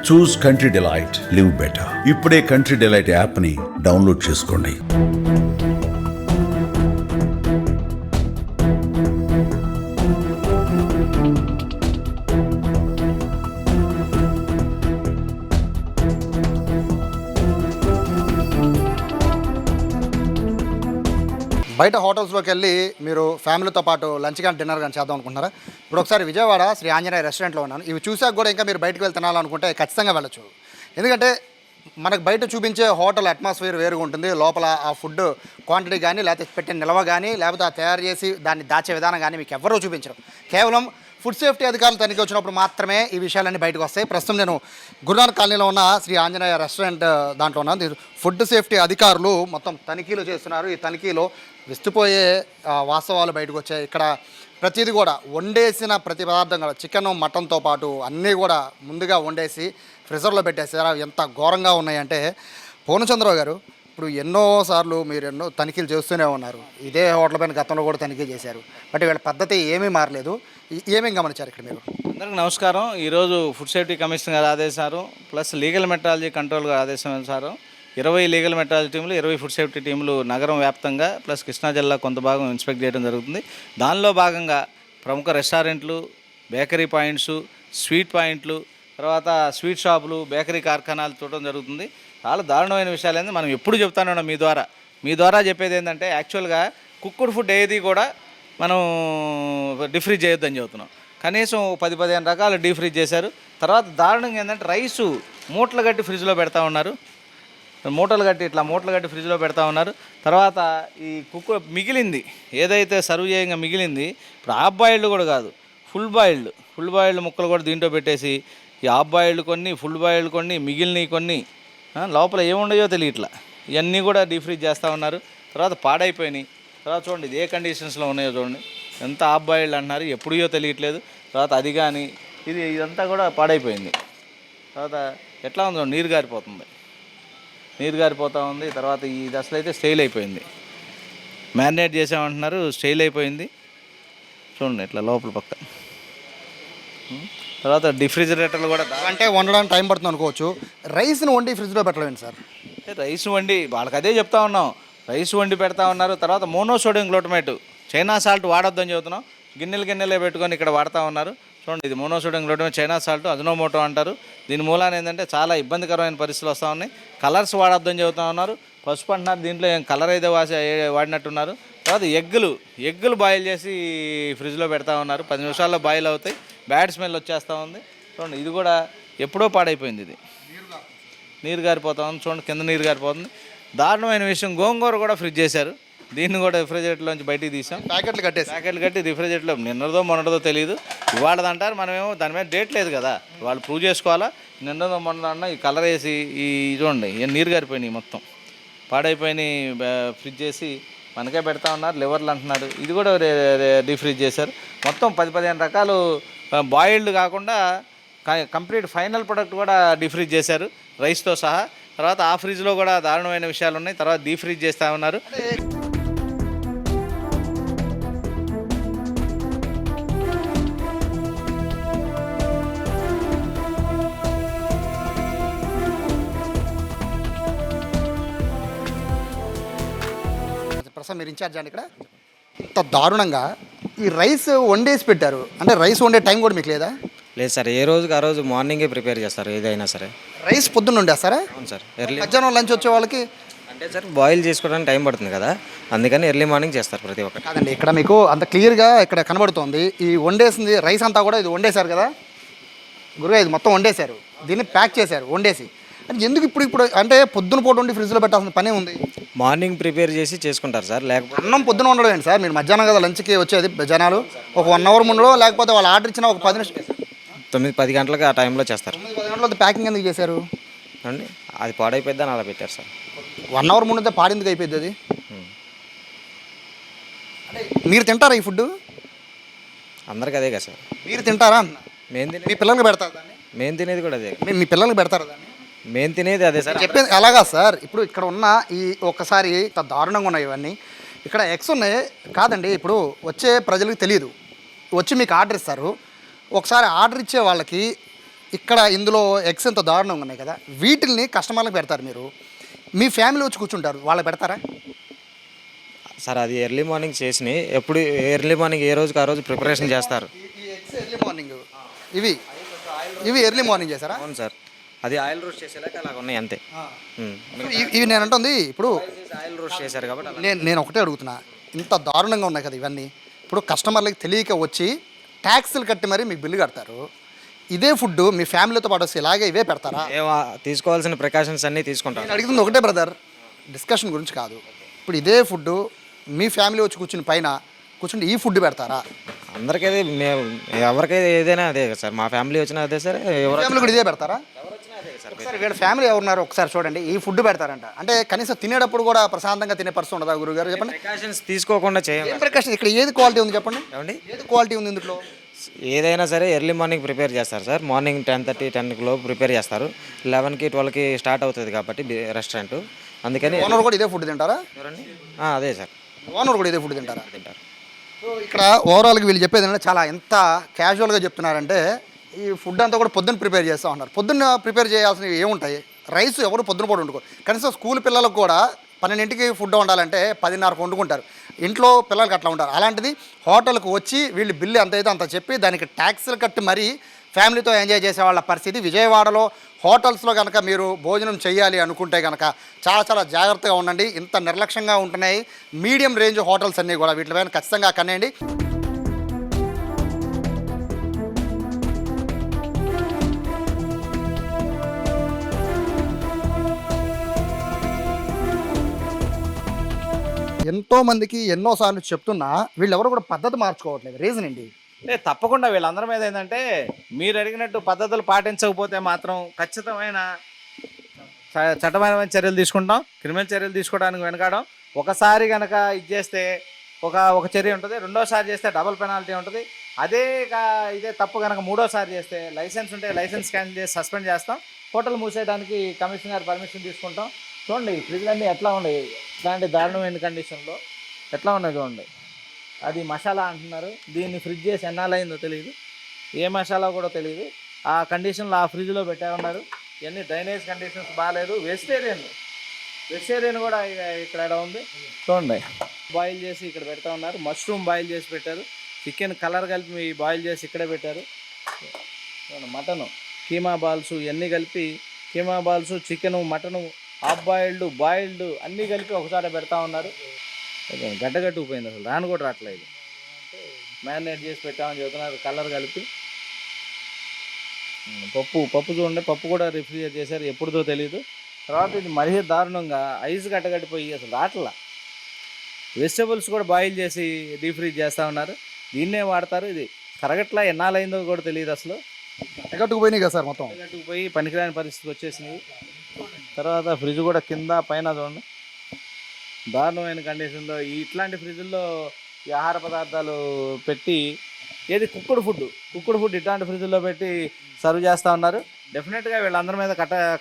చూస్ country delight, live better. ఇప్పుడే country delight యాప్ని download చేసుకోండి. బయట హోటల్స్లోకి వెళ్ళి మీరు ఫ్యామిలీతో పాటు లంచ్ కానీ డిన్నర్ కానీ చేద్దాం అనుకుంటున్నారా? ఇప్పుడు ఒకసారి విజయవాడ శ్రీ ఆంజనేయ రెస్టారెంట్లో ఉన్నాను. ఇవి చూసాక కూడా ఇంకా మీరు బయటకు వెళ్ళి తినాలనుకుంటే ఖచ్చితంగా వెళ్ళచ్చు. ఎందుకంటే మనకు బయట చూపించే హోటల్ అట్మాస్ఫియర్ వేరుగా ఉంటుంది. లోపల ఆ ఫుడ్ క్వాంటిటీ కానీ, లేకపోతే పెట్టిన నిల్వ కానీ, లేకపోతే ఆ తయారు చేసి దాన్ని దాచే విధానం కానీ మీకు ఎవరూ చూపించరు. కేవలం ఫుడ్ సేఫ్టీ అధికారులు తనిఖీ వచ్చినప్పుడు మాత్రమే ఈ విషయాలన్నీ బయటకు వస్తాయి. ప్రస్తుతం నేను గురునానక్ కాలనీలో ఉన్న శ్రీ ఆంజనేయ రెస్టారెంట్ దాంట్లో ఉన్నాను. ఫుడ్ సేఫ్టీ అధికారులు మొత్తం తనిఖీలు చేస్తున్నారు. ఈ తనిఖీలో విస్తుపోయే వాస్తవాలు బయటకు వచ్చాయి. ఇక్కడ ప్రతిదీ కూడా వండేసిన ప్రతి పదార్థం కూడా చికెన్ మటన్తో పాటు అన్నీ కూడా ముందుగా వండేసి ఫ్రిజర్లో పెట్టేసారు. ఎంత ఘోరంగా ఉన్నాయంటే, పూర్ణచంద్రరావు గారు ఇప్పుడు ఎన్నోసార్లు మీరు ఎన్నో తనిఖీలు చేస్తూనే ఉన్నారు. ఇదే హోటల్ పైన గతంలో కూడా తనిఖీ చేశారు. బట్ వీళ్ళ పద్ధతి ఏమీ మారలేదు. ఏమేమి గమనించారు ఇక్కడ మీరు? అందరికీ నమస్కారం. ఈరోజు ఫుడ్ సేఫ్టీ కమిషన్ గారు ఆదేశారు, ప్లస్ లీగల్ మెట్రాలజీ కంట్రోల్ గారు ఆదేశానుసారం 20 లీగల్ మెట్రాలజీ టీములు, 20 ఫుడ్ సేఫ్టీ టీములు నగరం వ్యాప్తంగా ప్లస్ కృష్ణా జిల్లా కొంత భాగం ఇన్స్పెక్ట్ చేయడం జరుగుతుంది. దానిలో భాగంగా ప్రముఖ రెస్టారెంట్లు, బేకరీ పాయింట్స్, స్వీట్ పాయింట్లు, తర్వాత స్వీట్ షాపులు, బేకరీ కార్ఖానాలు చూడడం జరుగుతుంది. చాలా దారుణమైన విషయాలు ఏంటంటే మనం ఎప్పుడు చెప్తానే ఉన్నాం మీ ద్వారా చెప్పేది ఏంటంటే, యాక్చువల్గా కుక్కుడ్ ఫుడ్ ఏది కూడా మనం డీఫ్రీజ్ చేయొద్దని చెబుతున్నాం. కనీసం 10-15 రకాలు డీఫ్రీజ్ చేశారు. తర్వాత దారుణంగా ఏంటంటే రైసు మూటలు కట్టి ఫ్రిడ్జ్లో పెడతా ఉన్నారు. మూటలు కట్టి ఫ్రిడ్జ్లో పెడతా ఉన్నారు. తర్వాత ఈ మిగిలింది ఏదైతే సర్వ్ చేయంగా మిగిలింది, ఇప్పుడు హాఫ్ బాయిల్డ్ కూడా కాదు, ఫుల్ బాయిల్డ్ ముక్కలు కూడా దీంట్లో పెట్టేసి ఈ హాఫ్ బాయిల్డ్ కొన్ని, ఫుల్ బాయిల్డ్ కొన్ని, మిగిలినవి కొన్ని, లోపల ఏముండయో తెలియట్లా, ఇవన్నీ కూడా డీఫ్రీజ్ చేస్తూ ఉన్నారు. తర్వాత పాడైపోయినాయి. తర్వాత చూడండి ఇది ఏ కండిషన్స్లో ఉన్నాయో చూడండి. ఎంత హాఫ్ బాయిల్డ్ అంటున్నారు, ఎప్పుడో తెలియట్లేదు. తర్వాత అది కానీ ఇదంతా కూడా పాడైపోయింది. తర్వాత ఎట్లా ఉందో నీరు గారిపోతూ ఉంది. తర్వాత ఇది అసలు అయితే స్టైల్ అయిపోయింది. మ్యారినేట్ చేసామంటున్నారు, స్టైల్ అయిపోయింది. చూడండి ఇట్లా లోపల పక్క. తర్వాత డిఫ్రిజిరేటర్లు కూడా అంటే వండడానికి టైం పడుతుంది అనుకోవచ్చు. రైస్ని వండి ఫ్రిడ్జ్లో పెట్టలేండి సార్? రైస్ వండి వాళ్ళకి అదే చెప్తా ఉన్నాం, రైస్ వండి పెడతా ఉన్నారు. తర్వాత మోనోసోడియం గ్లూటమేట్, చైనా సాల్ట్ వాడొద్దని చెబుతున్నాం. గిన్నెలే పెట్టుకొని ఇక్కడ వాడుతూ ఉన్నారు. చూడండి ఇది monosodium glutamate, China salt, Ajinomoto అంటారు. దీని మూలాన ఏంటంటే చాలా ఇబ్బందికరమైన పరిస్థితులు వస్తూ ఉన్నాయి. కలర్స్ వాడొద్దని చెబుతూ ఉన్నారు. పసుపు అంటున్నారు, దీంట్లో ఏం కలర్ అయితే వాడినట్టున్నారు. తర్వాత ఎగ్గులు బాయిల్ చేసి ఫ్రిడ్జ్లో పెడతా ఉన్నారు. 10 నిమిషాల్లో బాయిల్ అవుతాయి. బ్యాడ్ స్మెల్ వచ్చేస్తూ ఉంది. చూడండి ఇది కూడా ఎప్పుడో పాడైపోయింది. ఇది నీరు గారిపోతా ఉంది. చూడండి కింద నీరు గారిపోతుంది. దారుణమైన విషయం, గోంగూర కూడా ఫ్రిడ్జ్ చేశారు. దీన్ని కూడా రిఫ్రిజిరేటర్లోంచి బయటికి తీసాం. ప్యాకెట్లు కట్టి రిఫ్రిజిరేటర్లో నిన్నదో మొన్నదో తెలియదు. ఇవాళదంటారు, మనమేమో దాని మీద డేట్ లేదు కదా, వాళ్ళు ప్రూవ్ చేసుకోవాలా. నిన్నదో మొన్న ఈ కలర్ వేసి ఈ చూడండి నీరు గారిపోయినాయి, మొత్తం పాడైపోయినాయి. ఫ్రిడ్జ్ చేసి మనకే పెడతా ఉన్నారు. లివర్లు అంటున్నారు, ఇది కూడా డీఫ్రీజ్ చేశారు. మొత్తం 10-15 రకాలు బాయిల్డ్ కాకుండా కంప్లీట్ ఫైనల్ ప్రొడక్ట్ కూడా డీఫ్రీజ్ చేశారు రైస్తో సహా. తర్వాత ఆ ఫ్రిడ్జ్లో కూడా దారుణమైన విషయాలు ఉన్నాయి. తర్వాత డీఫ్రీజ్ చేస్తూ ఉన్నారు. ప్రస్తుతం మీరు ఇన్ఛార్జ్ అండి ఇక్కడ. ఇంత దారుణంగా ఈ రైస్ వండేసి పెట్టారు అంటే రైస్ వండే టైం కూడా మీకు లేదా? లేదు సార్, ఏ రోజుకి ఆ రోజు మార్నింగే ప్రిపేర్ చేస్తారు ఏదైనా సరే. రైస్ పొద్దున్న వండేస్తారా? అవును సార్. ఎర్లీ మధ్యాహ్నం లంచ్ వచ్చే వాళ్ళకి అంటే సార్ బాయిల్ చేసుకోవడానికి టైం పడుతుంది కదా, అందుకని ఎర్లీ మార్నింగ్ చేస్తారు ప్రతి ఒక్కటి. కాదండి, ఇక్కడ మీకు అంత క్లియర్గా ఇక్కడ కనబడుతుంది. ఈ వండేసింది రైస్ అంతా కూడా ఇది వండేశారు కదా గురుగా, ఇది మొత్తం వండేశారు, దీన్ని ప్యాక్ చేశారు వండేసి. అంటే ఎందుకు ఇప్పుడు అంటే పొద్దున పూట వండి ఫ్రిడ్జ్లో పెట్టాల్సిన పనే ఉంది? మార్నింగ్ ప్రిపేర్ చేసి చేసుకుంటారు సార్. లేకపోతే అన్నం పొద్దున వండడం ఏంటి సార్? మీరు మధ్యాహ్నం కదా లంచ్కి వచ్చేది జనాలు, ఒక 1 అవర్ ముందులో, లేకపోతే వాళ్ళు ఆర్డర్ ఇచ్చిన ఒక 10 నిమిషాలు 9-10 గంటలకు ఆ టైంలో చేస్తారు. 9-10 గంటల ప్యాకింగ్ ఎందుకు చేశారు అండి? అది పాడైపోద్దని అలా పెట్టారు సార్. 1 అవర్ ముందు పాడేందుకు అయిపోయింది అది? మీరు తింటారా ఈ ఫుడ్? అందరికి అదే కదా సార్. మీరు తింటారా? మేము తినే మీ పిల్లలకి పెడతారు దాన్ని? మేము తినేది కూడా అదే. మీ పిల్లలకి పెడతారా దాన్ని? మేము తినేది అదే సార్. చెప్పేది అలాగా సార్. ఇప్పుడు ఇక్కడ ఉన్న ఈ ఒక్కసారి దారుణంగా ఉన్నాయి ఇవన్నీ. ఇక్కడ ఎగ్స్ ఉన్నాయి కాదండి, ఇప్పుడు వచ్చే ప్రజలకు తెలియదు, వచ్చి మీకు ఆర్డర్ ఇస్తారు. ఒకసారి ఆర్డర్ ఇచ్చే వాళ్ళకి ఇక్కడ ఇందులో ఎగ్స్ ఎంత దారుణంగా ఉన్నాయి కదా, వీటిల్ని కస్టమర్లకు పెడతారు మీరు, మీ ఫ్యామిలీ వచ్చి కూర్చుంటారు, వాళ్ళకి పెడతారా? సార్ అది ఎర్లీ మార్నింగ్ చేసి ఎప్పుడు ఎర్లీ మార్నింగ్ ఏ రోజుకి ఆ రోజు ప్రిపరేషన్ చేస్తారు. ఈ ఎగ్స్ ఎర్లీ మార్నింగ్ ఇవి ఇవి ఎర్లీ మార్నింగ్ చేశారా? అవును సార్, అది ఆయిల్ రోస్ట్ చేసేలాక అలాగ ఉన్నాయి అంతే. ఇవి నేను అంటుంది ఇప్పుడు ఆయిల్ రోస్ట్ చేశారు కాబట్టి అలా. నేను ఒకటే అడుగుతున్నా, ఇంత దారుణంగా ఉన్నాయి కదా ఇవన్నీ, ఇప్పుడు కస్టమర్లకి తెలియక వచ్చి ట్యాక్స్లు కట్టి మరీ మీకు బిల్లు కడతారు, ఇదే ఫుడ్ మీ ఫ్యామిలీతో పాటు వస్తే ఇలాగే ఇవే పెడతారా? తీసుకోవాల్సిన ప్రికాషన్స్ అన్నీ తీసుకుంటాం. నేను అడుగుతుంది ఒకటే బ్రదర్, డిస్కషన్ గురించి కాదు. ఇప్పుడు ఇదే ఫుడ్ మీ ఫ్యామిలీ వచ్చి కూర్చుని పైన కూర్చుంటే ఈ ఫుడ్ పెడతారా? అందరికీ మేము ఎవరికైతే ఏదైనా అదే కదా సార్, మా ఫ్యామిలీ వచ్చినా అదే సార్, ఎవరు ఫ్యామిలీ కూడా ఇదే పెడతారా? వచ్చినా అదే సార్. ఒకసారి వీళ్ళ ఫ్యామిలీ ఎవరున్నారు ఒకసారి చూడండి, ఈ ఫుడ్ పెడతారంట అంటే కనీసం తినేటప్పుడు కూడా ప్రశాంతంగా తినే పరిస్థితి ఉండదా గురుగారు? చెప్పండి. ప్రికాషన్స్ తీసుకోకుండా చేయం. ఏం ప్రికాషన్ ఇక్కడ ఏది క్వాలిటీ ఉంది చెప్పండి, ఏమండి, ఏది క్వాలిటీ ఉంది ఇందులో? ఏదైనా సరే ఎర్లీ మార్నింగ్ ప్రిపేర్ చేస్తారు సార్. మార్నింగ్ 10:30, 10 లోపు ప్రిపేర్ చేస్తారు. 11కి 12కి స్టార్ట్ అవుతుంది కాబట్టి రెస్టారెంట్, అందుకని. ఓనర్ కూడా ఇదే ఫుడ్ తింటారా? ఎవరండి? అదే సార్, ఓనర్ కూడా ఇదే ఫుడ్ తింటారా? తింటారు. సో ఇక్కడ ఓవరాల్గా వీళ్ళు చెప్పేది ఏంటంటే చాలా ఎంత క్యాజువల్గా చెప్తున్నారంటే, ఈ ఫుడ్ అంతా కూడా పొద్దున్న ప్రిపేర్ చేస్తూ ఉన్నారు. పొద్దున్న ప్రిపేర్ చేయాల్సినవి ఏముంటాయి? రైస్ ఎవరు పొద్దున పూట వండుకోరు, కనీసం స్కూల్ పిల్లలకు కూడా 12ంటికి ఫుడ్ వండాలంటే 10:30కు వండుకుంటారు. ఇంట్లో పిల్లలకి అట్లా ఉంటారు. అలాంటిది హోటల్కి వచ్చి వీళ్ళు బిల్లు ఎంత అయితే అంత చెప్పి దానికి ట్యాక్స్లు కట్టి మరీ ఫ్యామిలీతో ఎంజాయ్ చేసే వాళ్ళ పరిస్థితి. విజయవాడలో హోటల్స్లో కనుక మీరు భోజనం చేయాలి అనుకుంటే కనుక చాలా చాలా జాగ్రత్తగా ఉండండి. ఇంత నిర్లక్ష్యంగా ఉంటున్నాయి మీడియం రేంజ్ హోటల్స్ అన్నీ కూడా, వీటిపైన ఖచ్చితంగా కనండి. ఎంతోమందికి ఎన్నోసార్లు చెప్తున్నా వీళ్ళెవరు కూడా పద్ధతి మార్చుకోవట్లేదు. రీజన్ ఏంటి? తప్పకుండా వీళ్ళందరి మీద ఏంటంటే, మీరు అడిగినట్టు పద్ధతులు పాటించకపోతే మాత్రం ఖచ్చితమైన చట్టపరమైన చర్యలు తీసుకుంటాం. క్రిమినల్ చర్యలు తీసుకోవడానికి వెనకాడం. ఒకసారి కనుక ఇది చేస్తే ఒక చర్య ఉంటుంది, రెండోసారి చేస్తే డబుల్ పెనాల్టీ ఉంటుంది. ఇదే తప్పు కనుక మూడోసారి చేస్తే లైసెన్స్ ఉంటే లైసెన్స్ క్యాన్సిల్ చేసి సస్పెండ్ చేస్తాం. హోటల్ మూసేయడానికి కమిషనర్ గారు పర్మిషన్ తీసుకుంటాం. చూడండి ఈ ఫ్రిడ్జ్లన్నీ ఎట్లా ఉన్నాయి, ఇట్లాంటి దారుణమైన కండిషన్లో ఎట్లా ఉన్నాయి చూడండి. అది మసాలా అంటున్నారు, దీన్ని ఫ్రిడ్జ్ చేసి ఎన్నాళ్ళైందో తెలియదు, ఏ మసాలా కూడా తెలియదు. ఆ కండిషన్లో ఆ ఫ్రిడ్జ్లో పెట్టా ఉన్నారు. ఇవన్నీ డ్రైనేజ్ కండిషన్స్ బాగాలేదు. వెజిటేరియన్ కూడా ఇక్కడ ఉంది చూడండి. బాయిల్ చేసి ఇక్కడ పెడతా ఉన్నారు. మష్రూమ్ బాయిల్ చేసి పెట్టారు. చికెన్ కలర్ కలిపి బాయిల్ చేసి ఇక్కడే పెట్టారు. మటను కీమా బాల్స్ ఇవన్నీ కలిపి, keema balls, chicken, mutton, half boiled అన్నీ కలిపి ఒకసారి పెడతా ఉన్నారు. గడ్డగట్టుకుపోయింది, అసలు రాను కూడా రావట్లేదు. మ్యారినేట్ చేసి పెట్టామని చెబుతున్నారు కలర్ కలిపి. పప్పు చూడండి, పప్పు కూడా రిఫ్రిజిరేట్ చేశారు, ఎప్పుడుదో తెలియదు. తర్వాత ఇది మరీ దారుణంగా ఐస్ గడ్డగట్టిపోయి అసలు రాట్లా. వెజిటబుల్స్ కూడా బాయిల్ చేసి డీప్ ఫ్రీజ్ చేస్తూ ఉన్నారు. దీన్నే వాడతారు. ఇది కరగట్లా ఎన్నాళ్ళైందో కూడా తెలియదు అసలు. గట్టుకుపోయినాయి కదా సార్, మొత్తం గట్టుకుపోయి పనికిరాని పరిస్థితికి వచ్చేసినాయి. తర్వాత ఫ్రిడ్జ్ కూడా కింద పైన చూడండి దారుణమైన కండిషన్లో. ఇట్లాంటి ఫ్రిడ్జ్ల్లో ఈ ఆహార పదార్థాలు పెట్టి, ఏది కుక్కుడు ఫుడ్ ఇట్లాంటి ఫ్రిడ్జ్లో పెట్టి సర్వ్ చేస్తూ ఉన్నారు. డెఫినెట్గా వీళ్ళందరి మీద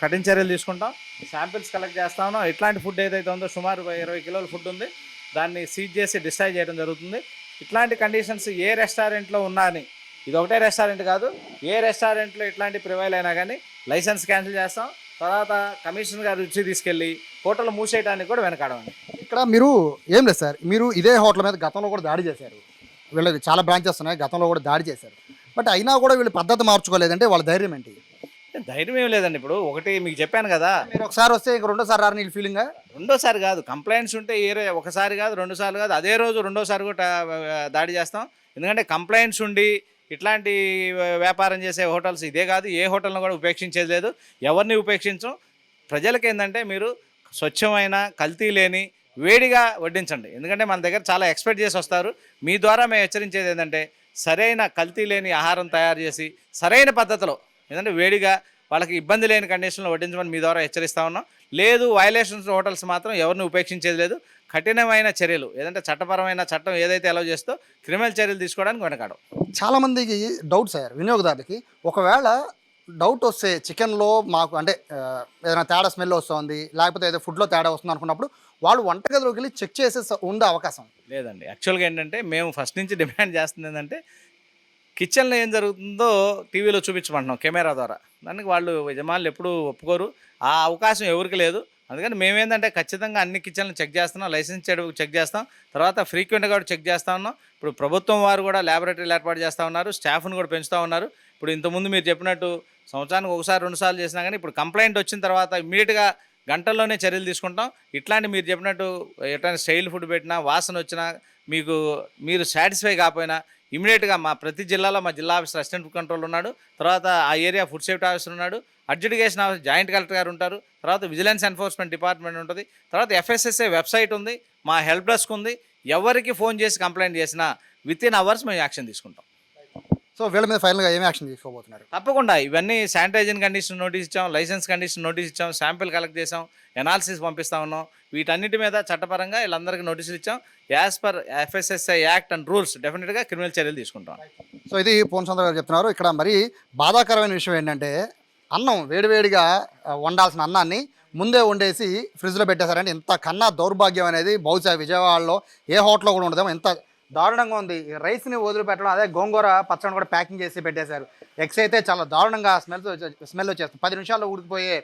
కఠిన చర్యలు తీసుకుంటాం. శాంపిల్స్ కలెక్ట్ చేస్తా ఉన్నాం. ఇట్లాంటి ఫుడ్ ఏదైతే ఉందో సుమారు 20 కిలోల ఫుడ్ ఉంది, దాన్ని సీజ్ చేసి డిస్ట్రాయ్ చేయడం జరుగుతుంది. ఇట్లాంటి కండిషన్స్ ఏ రెస్టారెంట్లో ఉన్నా అని, ఇది ఒకటే రెస్టారెంట్ కాదు, ఏ రెస్టారెంట్లో ఇట్లాంటి ప్రివైల్ అయినా కానీ లైసెన్స్ క్యాన్సిల్ చేస్తాం. తర్వాత కమిషనర్ గారు రుచి తీసుకెళ్ళి హోటల్ మూసేయడానికి కూడా వెనకాడమండి. ఇక్కడ మీరు ఏం లేదు సార్, మీరు ఇదే హోటల్ మీద గతంలో కూడా దాడి చేశారు. వీళ్ళకి చాలా బ్రాంచెస్ ఉన్నాయి, గతంలో కూడా దాడి చేశారు. బట్ అయినా కూడా వీళ్ళు పద్ధతి మార్చుకోలేదంటే వాళ్ళ ధైర్యం ఏంటి? ధైర్యం ఏం లేదండి. ఇప్పుడు ఒకటి మీకు చెప్పాను కదా, మీరు ఒకసారి వస్తే ఇంక రెండోసారి రాని ఫీలింగ్. రెండోసారి కాదు, కంప్లైంట్స్ ఉంటే ఒకసారి కాదు 2 సార్లు కాదు, అదే రోజు రెండోసారి కూడా దాడి చేస్తాం. ఎందుకంటే కంప్లైంట్స్ ఉండి ఇట్లాంటి వ్యాపారం చేసే హోటల్స్ ఇదే కాదు, ఏ హోటల్ను కూడా ఉపేక్షించేది లేదు, ఎవరిని ఉపేక్షించం. ప్రజలకి ఏంటంటే మీరు స్వచ్ఛమైన కల్తీ లేని వేడిగా వడ్డించండి. ఎందుకంటే మన దగ్గర చాలా ఎక్స్పెక్ట్ చేసి వస్తారు. మీ ద్వారా మేము హెచ్చరించేది ఏంటంటే సరైన కల్తీ లేని ఆహారం తయారు చేసి సరైన పద్ధతిలో, ఎందుకంటే వేడిగా వాళ్ళకి ఇబ్బంది లేని కండిషన్లో వడ్డించమని మీ ద్వారా హెచ్చరిస్తూ ఉన్నాం. లేదు వయలేషన్స్ హోటల్స్ మాత్రం ఎవరిని ఉపేక్షించేది లేదు. కఠినమైన చర్యలు, ఏదంటే చట్టపరమైన చట్టం ఏదైతే అలౌ చేస్తో క్రిమినల్ చర్యలు తీసుకోవడానికి వెనకాడం. చాలామందికి డౌట్ సార్, వినియోగదారులకి ఒకవేళ డౌట్ వస్తే చికెన్లో మాకు అంటే ఏదైనా తేడా స్మెల్ వస్తుంది, లేకపోతే ఏదో ఫుడ్లో తేడా వస్తుంది అనుకున్నప్పుడు వాళ్ళు వంటగదిలోకి వెళ్ళి చెక్ చేసే ఉండే అవకాశం లేదండి. యాక్చువల్గా ఏంటంటే మేము ఫస్ట్ నుంచి డిమాండ్ చేస్తుంది ఏంటంటే కిచెన్లో ఏం జరుగుతుందో టీవీలో చూపించమంటున్నాం కెమెరా ద్వారా. దానికి వాళ్ళు యజమానులు ఎప్పుడూ ఒప్పుకోరు, ఆ అవకాశం ఎవరికి లేదు. అందుకని మేమేంటంటే ఖచ్చితంగా అన్ని కిచెన్లు చెక్ చేస్తున్నాం, లైసెన్స్ చెక్ చేస్తాం, తర్వాత ఫ్రీక్వెంట్గా కూడా చెక్ చేస్తూ ఉన్నాం. ఇప్పుడు ప్రభుత్వం వారు కూడా ల్యాబొరేటరీలు ఏర్పాటు చేస్తూ ఉన్నారు, స్టాఫ్ను కూడా పెంచుతూ ఉన్నారు. ఇప్పుడు ఇంతకుముందు మీరు చెప్పినట్టు సంవత్సరానికి ఒకసారి 2 సార్లు చేసినా కానీ ఇప్పుడు కంప్లైంట్ వచ్చిన తర్వాత ఇమ్మీడియట్గా గంటల్లోనే చర్యలు తీసుకుంటాం. ఇట్లాంటి మీరు చెప్పినట్టు ఎట్లాంటి స్టైల్ ఫుడ్ పెట్టినా, వాసన వచ్చినా, మీరు సాటిస్ఫై కాకపోయినా ఇమీడియట్గా మా ప్రతి జిల్లాలో మా జిల్లా ఆఫీసర్ అసిస్టెంట్ ఫుడ్ కంట్రోల్ ఉన్నాడు, తర్వాత ఆ ఏరియా ఫుడ్ సేఫ్టీ ఆఫీసర్ ఉన్నాడు, అడ్జుడికేషన్ ఆఫీసర్ జాయింట్ కలెక్టర్ గారు ఉంటారు, తర్వాత విజిలెన్స్ ఎన్ఫోర్స్మెంట్ డిపార్ట్మెంట్ ఉంటుంది, తర్వాత FSSA వెబ్సైట్ ఉంది, మా హెల్ప్ డెస్క్ ఉంది. ఎవరికి ఫోన్ చేసి కంప్లైంట్ చేసినా వితిన్ అవర్స్ మేము యాక్షన్ తీసుకుంటాం. సో వీళ్ళ మీద ఫైనల్గా ఏమి యాక్షన్ తీసుకోబోతున్నారు? తప్పకుండా ఇవన్నీ శానిటైజేషన్ కండిషన్ నోటీస్ ఇచ్చాం, లైసెన్స్ కండిషన్ నోటీస్ ఇచ్చాం, శాంపిల్ కలెక్ట్ చేసాం, ఎనాలిసిస్ పంపిస్తా ఉన్నాం. వీటన్నిటి మీద చట్టపరంగా వీళ్ళందరికీ నోటీసులు ఇచ్చాం. As per FSSA act and rules డెఫినెట్గా క్రిమినల్ చర్యలు తీసుకుంటాం. సో ఇది పూర్ణచంద్ర గారు చెప్తున్నారు. ఇక్కడ మరి బాధాకరమైన విషయం ఏంటంటే అన్నం వేడివేడిగా వండాల్సిన అన్నాన్ని ముందే వండేసి ఫ్రిడ్జ్లో పెట్టేశారంటే ఇంత కన్నా దౌర్భాగ్యం అనేది బహుశా విజయవాడలో ఏ హోటల్లో కూడా ఉండదేమో. ఎంత దారుణంగా ఉంది. రైస్ని వదిలిపెట్టడం, అదే గోంగూర పచ్చడి కూడా ప్యాకింగ్ చేసి పెట్టేశారు. ఎగ్స్ అయితే చాలా దారుణంగా స్మెల్ వచ్చేస్తుంది. 10 నిమిషాల్లో ఉడికిపోయే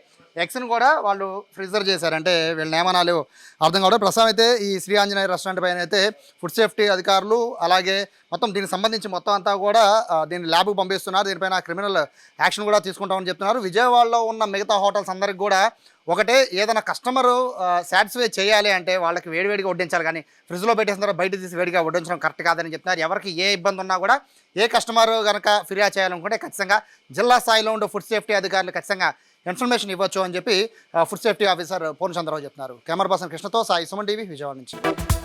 ఎగ్స్ని కూడా వాళ్ళు ఫ్రిజర్ చేశారంటే వీళ్ళ నియమనాలు అర్థం కావడం. ప్రస్తుతం అయితే ఈ శ్రీ ఆంజనేయ రెస్టారెంట్ పైన అయితే ఫుడ్ సేఫ్టీ అధికారులు అలాగే మొత్తం దీనికి సంబంధించి మొత్తం అంతా కూడా దీన్ని ల్యాబ్కి పంపిస్తున్నారు. దీనిపైన క్రిమినల్ యాక్షన్ కూడా తీసుకుంటామని చెప్తున్నారు. విజయవాడలో ఉన్న మిగతా హోటల్స్ అందరికి కూడా ఒకటే, ఏదైనా కస్టమరు సాటిస్ఫై చేయాలి అంటే వాళ్ళకి వేడివేడిగా వడ్డించాలి, కానీ ఫ్రిడ్జ్లో పెట్టేసిన తర్వాత బయట తీసి వేడిగా వడ్డించడం కరెక్ట్ కాదని చెప్తున్నారు. ఎవరికి ఏ ఇబ్బంది ఉన్నా కూడా ఏ కస్టమర్ కనుక ఫిర్యాదు చేయాలనుకుంటే ఖచ్చితంగా జిల్లా స్థాయిలో ఉండే ఫుడ్ సేఫ్టీ అధికారులు ఖచ్చితంగా ఇన్ఫర్మేషన్ ఇవ్వచ్చు అని చెప్పి ఫుడ్ సేఫ్టీ ఆఫీసర్ పూర్ణచంద్రరావు చెప్తున్నారు. కెమెరా పర్సన్ కృష్ణతో సాయి, సుమన్ టీవీ, విజయవాడ నుంచి.